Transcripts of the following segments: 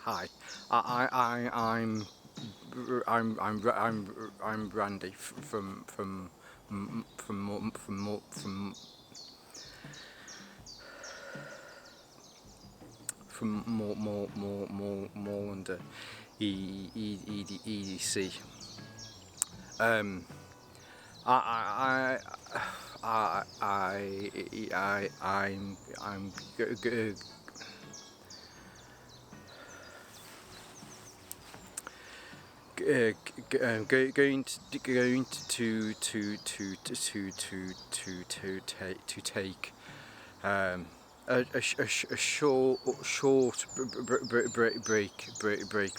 Hi. I'm Randy from Moorlander EDC. Um, I I'm going to take a short break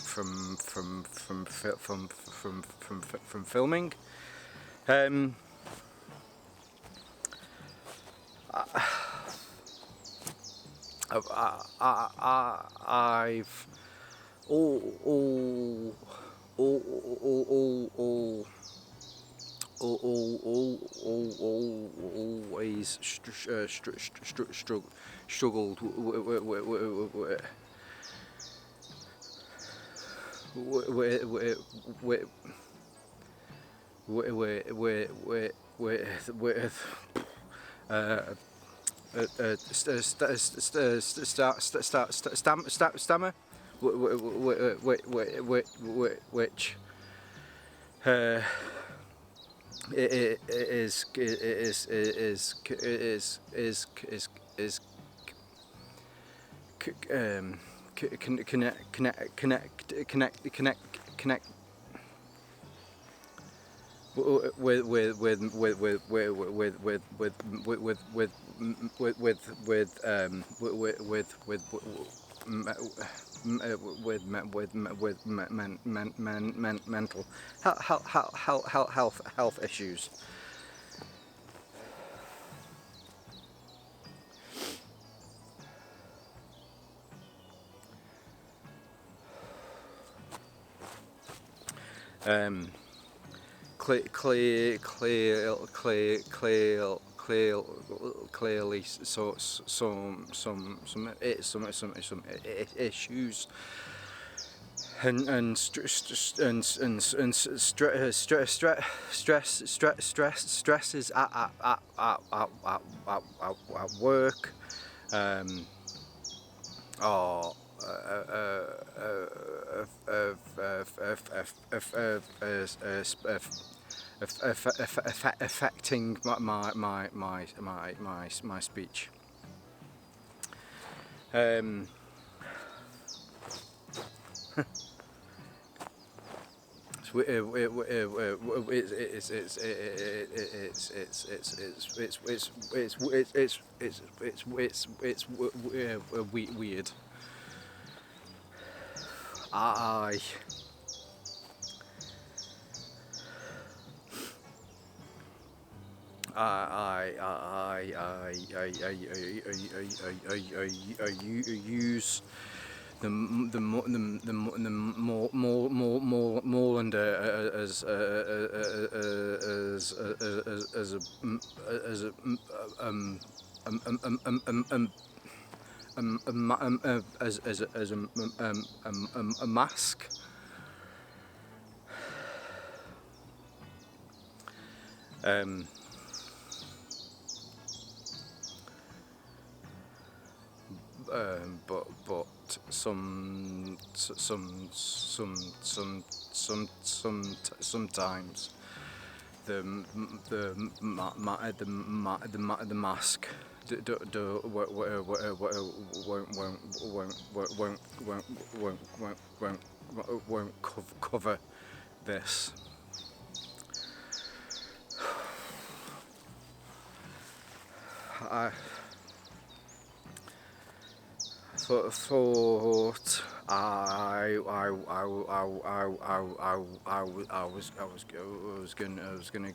from filming. Um, I've all always struggled with Stammer, which is connect with mental health issues. Clearly, some issues and stresses at work. Are affecting my speech. It's weird. I use the Moorlander as a mask. But sometimes the mask won't cover this. I thought I was gonna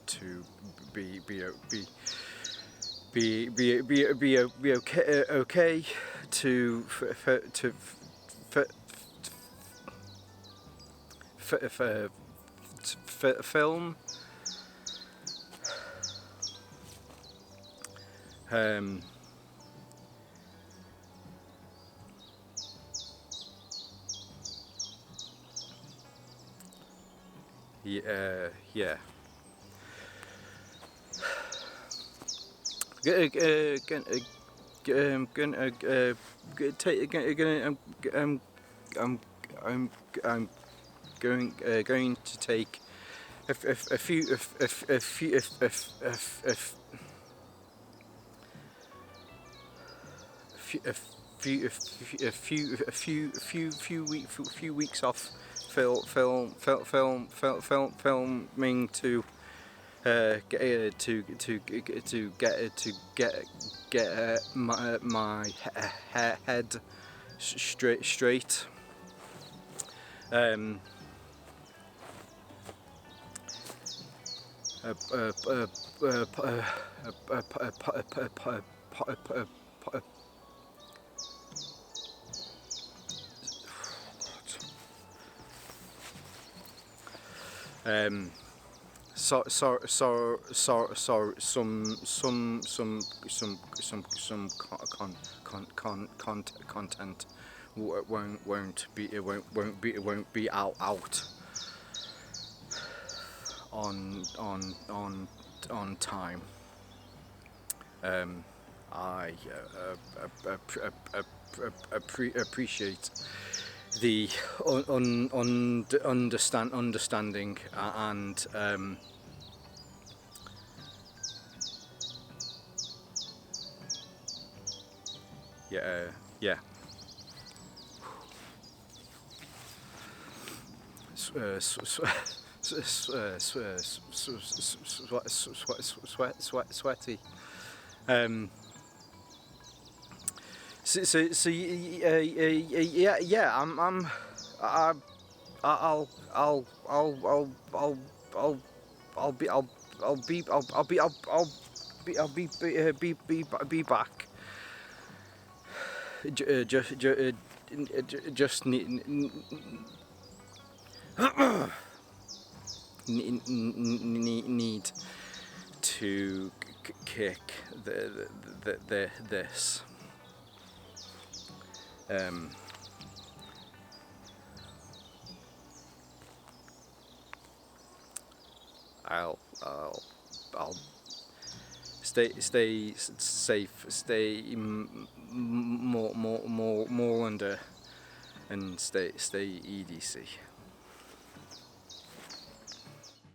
to be okay to film. Yeah. I'm going to take a few weeks off filming to get my head straight. Content won't be out on time. I appreciate the understanding and yeah. Sweaty. So yeah. I'll be back. Just need to kick this. I'll stay safe, stay Moorlander, and stay EDC.